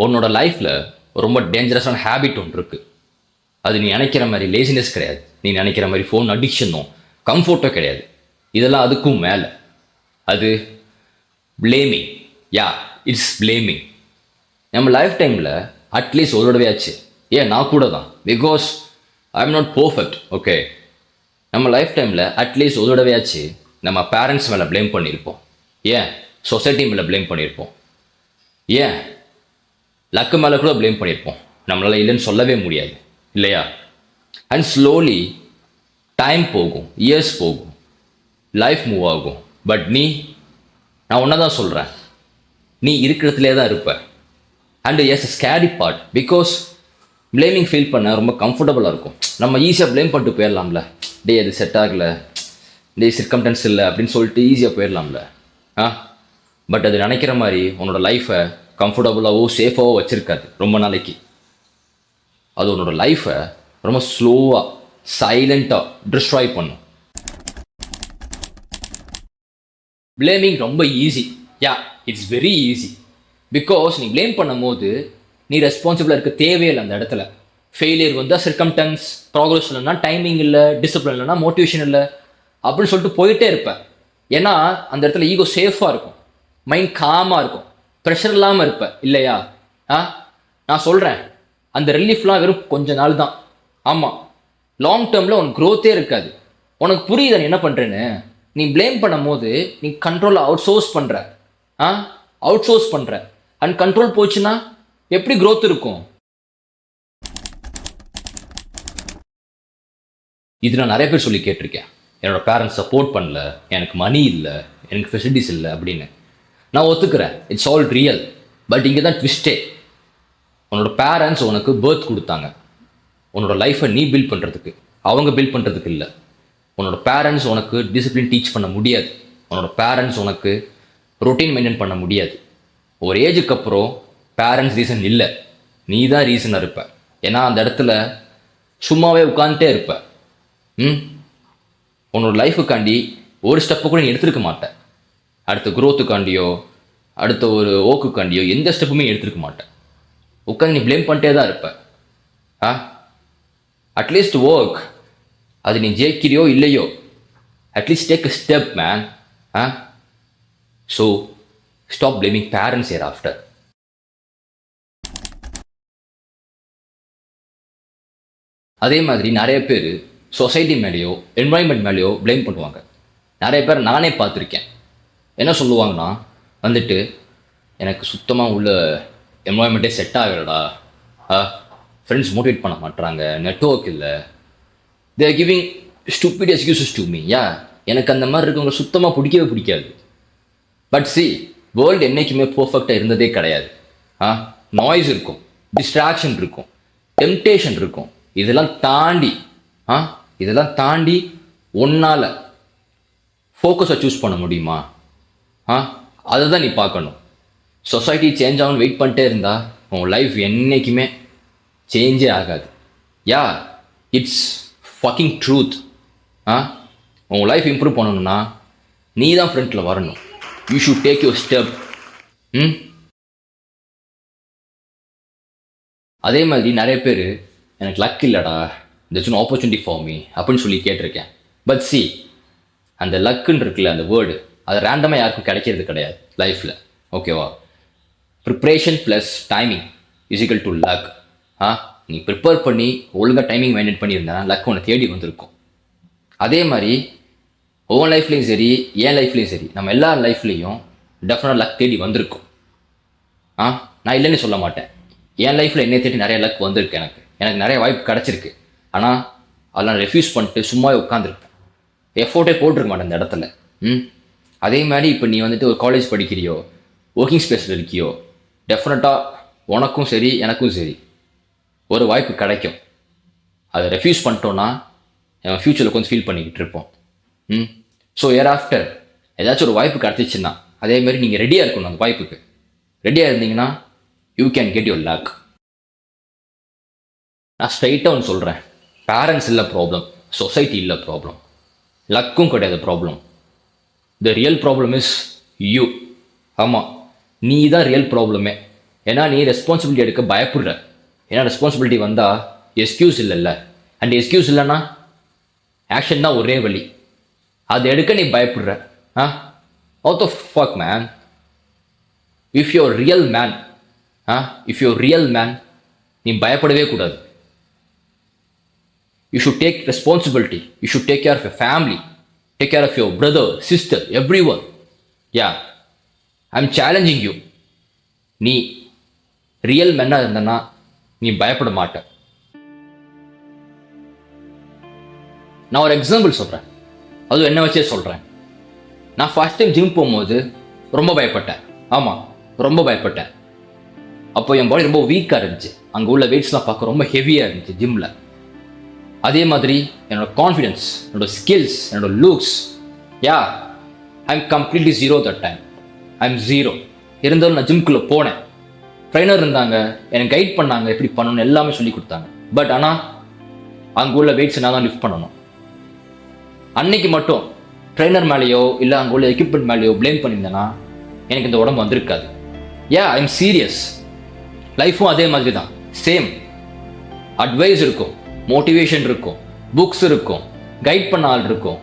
உன்னோட லைஃப்பில் ரொம்ப டேஞ்சரஸான ஹேபிட் ஒன்று இருக்குது. அது நீ நினைக்கிற மாதிரி லேசினஸ் கிடையாது. நீ நினைக்கிற மாதிரி ஃபோன் அடிக்ஷனும் கம்ஃபர்ட்டோ கிடையாது. இதெல்லாம் அதுக்கும் மேலே. அது பிளேமிங். Yeah, it's blaming. நம்ம லைஃப் டைமில் அட்லீஸ்ட் ஒரு தடவையாச்சு, ஏன் நான் கூட தான், because I am not perfect, okay. நம்ம லைஃப் டைமில் அட்லீஸ்ட் ஒரு தடவையாச்சு நம்ம பேரண்ட்ஸ் மேலே ப்ளேம் பண்ணியிருப்போம். ஏன் சொசைட்டி மேலே ப்ளேம் பண்ணியிருப்போம். ஏன் லக்கு மேலே கூட ப்ளேம் பண்ணியிருப்போம். நம்மளால் இல்லைன்னு சொல்லவே முடியாது, இல்லையா? அண்ட் ஸ்லோலி டைம் போகும், இயர்ஸ் போகும், லைஃப் மூவ் ஆகும். பட் நான் ஒன்றா தான் சொல்கிறேன், நீ இருக்கிறதுலே தான் இருப்ப. And is scary part, because blaming feel பண்ண ரொம்ப கம்ஃபர்டபுளாக இருக்கும். நம்ம ஈஸியாக ப்ளேம் பண்ணிட்டு போயிடலாம்ல. டே அது செட் ஆகலை, டே சிர்கம்டன்ஸ் இல்லை அப்படின்னு சொல்லிட்டு ஈஸியாக போயிடலாம்ல. பட் அது நினைக்கிற மாதிரி உன்னோட லைஃப்பை கம்ஃபர்டபுளாகவோ சேஃபாகவோ வச்சுருக்காது ரொம்ப நாளைக்கு. அது உன்னோட லைஃப்பை ரொம்ப ஸ்லோவாக சைலண்ட்டாக டிஸ்ட்ராய் பண்ணும். பிளேமிங் ரொம்ப easy. Yeah, it's very easy. Because நீ ப்ளேம் பண்ணும் போது நீ ரெஸ்பான்சிபிளாக இருக்க தேவையில்லை. அந்த இடத்துல ஃபெயிலியர் வந்தால் சிர்கம்டன்ஸ், ப்ராக்ரஸ் இல்லைன்னா டைமிங் இல்லை, டிசிப்ளின் இல்லைன்னா மோட்டிவேஷன் இல்லை அப்படின்னு சொல்லிட்டு போயிட்டே இருப்பேன். ஏன்னா அந்த இடத்துல ஈகோ சேஃபாக இருக்கும், மைண்ட் காமாக இருக்கும், ப்ரெஷர் இல்லாமல் இருப்பேன், இல்லையா? நான் சொல்கிறேன், அந்த ரிலீஃப்லாம் வெறும் கொஞ்ச நாள் தான். ஆமாம், லாங் டேர்மில் உனக்கு க்ரோத்தே இருக்காது. உனக்கு புரியுது நீ என்ன பண்ணுறேன்னு. நீ ப்ளேம் பண்ணும் போது நீ கண்ட்ரோலை அவுட் சோர்ஸ் பண்ணுற. அவுட் சோர்ஸ் பண்ணுற. அண்ட் கண்ட்ரோல் போச்சுன்னா எப்படி க்ரோத் இருக்கும்? இது நான் நிறைய பேர் சொல்லி கேட்டிருக்கேன். என்னோட பேரண்ட்ஸ் சப்போர்ட் பண்ணல, எனக்கு மணி இல்லை, எனக்கு ஃபெசிலிட்டிஸ் இல்லை அப்படின்னு. நான் ஒத்துக்கிறேன், இட்ஸ் ஆல் ரியல். பட் இங்கே தான் ட்விஸ்டே. உன்னோட பேரண்ட்ஸ் உனக்கு பர்த் கொடுத்தாங்க, உன்னோட லைஃப்பை நீ பில்ட் பண்ணுறதுக்கு, அவங்க பில்ட் பண்ணுறதுக்கு இல்லை. உன்னோட பேரண்ட்ஸ் உனக்கு டிசிப்ளின் டீச் பண்ண முடியாது. உன்னோட பேரண்ட்ஸ் உனக்கு ரொட்டீன் மெயின்டைன் பண்ண முடியாது. ஒரு ஏஜுக்கு அப்புறம் பேரண்ட்ஸ் ரீசன் இல்லை, நீ தான் ரீசனாக இருப்ப. ஏன்னா அந்த இடத்துல சும்மாவே உட்காந்துட்டே இருப்ப. உன்னோட லைஃபுக்காண்டி ஒரு ஸ்டெப்பை கூட நீ எடுத்துருக்க மாட்டேன். அடுத்த குரோத்துக்காண்டியோ அடுத்த ஒரு ஓக்குக்காண்டியோ எந்த ஸ்டெப்புமே எடுத்துருக்க மாட்டேன். உட்காந்து நீ ப்ளேம் பண்ணிட்டே தான் இருப்ப. At least work. அது நீ ஜெயிக்கிறியோ இல்லையோ, at least take a step man. So stop blaming parents here after. அதே மாதிரி நிறைய பேர் சொசைட்டி மேலேயோ என்வாயன்மெண்ட் மேலேயோ ப்ளேம் பண்ணுவாங்க. நிறைய பேர் நானே பார்த்துருக்கேன். என்ன சொல்லுவாங்கன்னா வந்துட்டு, எனக்கு சுத்தமாக உள்ள என்வாயன்மெண்ட்டே செட் ஆகலடா, ஃப்ரெண்ட்ஸ் மோட்டிவேட் பண்ண மாட்டாங்க, நெட்வொர்க் இல்லை, they are giving stupid excuses to me. எனக்கு அந்த மாதிரி இருக்கவங்க சுத்தமாக பிடிக்கவே பிடிக்காது. பட் சி, வேர்ல்டு என்றைக்குமே பர்ஃபெக்டாக இருந்ததே கிடையாது. நாய்ஸ் இருக்கும், டிஸ்ட்ராக்ஷன் இருக்கும், டெம்டேஷன் இருக்கும். இதெல்லாம் தாண்டி ஒன்னால் ஃபோக்கஸை சூஸ் பண்ண முடியுமா? அதை தான் நீ பார்க்கணும். சொசைட்டி சேஞ்ச் ஆகணும்னு வெயிட் பண்ணிட்டே இருந்தால் உன் லைஃப் என்றைக்குமே சேஞ்சே ஆகாது. யா, இட்ஸ் ஃபக்கிங் ட்ரூத். உன் லைஃப் இம்ப்ரூவ் பண்ணணும்னா நீ தான் ஃப்ரண்ட்டில் வரணும். You should take your step. அதே மாதிரி நிறைய பேர் எனக்கு லக் இல்லைடா, there's an opportunity for me அப்படின்னு சொல்லி கேட்டிருக்கேன். பட் சி, அந்த லக்குன்னு இருக்குல்ல, அந்த வேர்டு, அது ரேண்டமாக யாருக்கும் கிடைக்கிறது கிடையாது லைஃப்பில், ஓகேவா? Preparation plus timing is equal to luck. நீ ப்ரிப்பேர் பண்ணி ஒழுங்காக டைமிங் மெயின்டைன் பண்ணியிருந்தா லக் உன்னை தேடி வந்திருக்கும். அதே மாதிரி உன் லைஃப்லேயும் சரி, என் லைஃப்லேயும் சரி, நம்ம எல்லா லைஃப்லேயும் டெஃபினட்டாக லக் தேடி வந்திருக்கும். நான் இல்லைன்னு சொல்ல மாட்டேன். என் லைஃப்பில் என்னை தேடி நிறைய லக் வந்திருக்கு. எனக்கு நிறைய வாய்ப்பு கிடச்சிருக்கு. ஆனால் அதெல்லாம் ரெஃப்யூஸ் பண்ணிட்டு சும்மாவே உட்காந்துருப்பேன். எஃபோர்ட்டே போட்டிருக்க மாட்டேன் அந்த இடத்துல. அதே மாதிரி இப்போ நீ வந்துட்டு ஒரு காலேஜ் படிக்கிறியோ, ஒர்க்கிங் ஸ்பேஸில் இருக்கியோ, டெஃபினட்டாக உனக்கும் சரி எனக்கும் சரி ஒரு வாய்ப்பு கிடைக்கும். அதை ரெஃப்யூஸ் பண்ணிட்டோன்னா என் ஃப்யூச்சரில் கொஞ்சம் ஃபீல் பண்ணிக்கிட்டு இருப்போம். ஸோ இயர் ஆஃப்டர் ஏதாச்சும் ஒரு வாய்ப்பு கிடச்சிச்சின்னா அதே மாதிரி நீங்கள் ரெடியாக இருக்கணும். அந்த வாய்ப்புக்கு ரெடியாக இருந்தீங்கன்னா you can get your luck. நான் ஸ்ட்ரைட்டாக ஒன்று சொல்கிறேன், பேரண்ட்ஸ் இல்லை ப்ராப்ளம், சொசைட்டி இல்லை ப்ராப்ளம், லக்கும் கிடையாது problem. The real problem is you. ஆமாம், நீ தான் ரியல் ப்ராப்ளமே. ஏன்னா நீ ரெஸ்பான்சிபிலிட்டி எடுக்க பயப்படுற. ஏன்னா ரெஸ்பான்சிபிலிட்டி வந்தால் எக்ஸ்கியூஸ் இல்லைல்ல. அண்ட் எக்ஸ்கியூஸ் இல்லைன்னா ஆக்ஷன் தான் ஒரே வழி. அதை எடுக்க நீ பயப்படுற. What the fuck, man? If you're a real man, if you're a real man, நீ பயப்படவே கூடாது. You should take responsibility. You should take care of your family. Take care of your brother, sister, everyone. Yeah. I'm challenging you. நீ real மேனாக இருந்தனா நீ பயப்பட மாட்ட. நான் ஒரு எக்ஸாம்பிள் சொல்கிறேன். அதுவும் என்ன வச்சே சொல்கிறேன். நான் ஃபர்ஸ்ட் டைம் ஜிம் போகும்போது ரொம்ப பயப்பட்டேன். ஆமாம், ரொம்ப பயப்பட்டேன். அப்போ என் பாடி ரொம்ப வீக்காக இருந்துச்சு. அங்கே உள்ள வெயிட்ஸ்லாம் பார்க்க ரொம்ப ஹெவியாக இருந்துச்சு ஜிம்மில். அதே மாதிரி என்னோட கான்ஃபிடென்ஸ், என்னோட ஸ்கில்ஸ், என்னோட looks, I am completely zero that time. I am zero. இருந்தாலும் நான் ஜிம்குள்ளே போனேன். ட்ரைனர் இருந்தாங்க, எனக்கு கைட் பண்ணாங்க, எப்படி பண்ணணும்னு எல்லாமே சொல்லி கொடுத்தாங்க. பட் ஆனால் அங்கே உள்ள வெயிட்ஸ் நான் தான் லிஃப்ட் பண்ணணும். அன்னைக்கு மட்டும் ட்ரைனர் மேலேயோ இல்லை அங்கே உள்ள எக்யூப்மெண்ட் மேலேயோ ப்ளேம் பண்ணியிருந்தேன்னா எனக்கு இந்த உடம்பு வந்திருக்காது. ஐ எம் சீரியஸ். லைஃப்பும் அதே மாதிரி தான். சேம் அட்வைஸ் இருக்கும், மோட்டிவேஷன் இருக்கும், புக்ஸ் இருக்கும், கைட் பண்ண ஆள் இருக்கும்,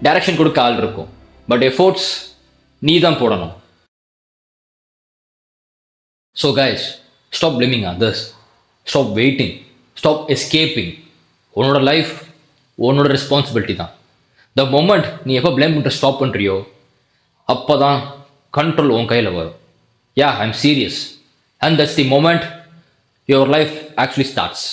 டைரக்ஷன் கொடுக்க ஆள் இருக்கும். பட் எஃபோர்ட்ஸ் நீ தான் போடணும். So guys, stop blaming others. Stop waiting. Stop escaping. உன்னோட லைஃப் உன்னோட ரெஸ்பான்சிபிலிட்டி தான். த மொமெண்ட் நீ எப்போ பிளேம் பண்ணுற ஸ்டாப் பண்ணுறியோ அப்போ தான் கண்ட்ரோல் உன் கையில் வரும். I am serious. And that's the moment your life actually starts.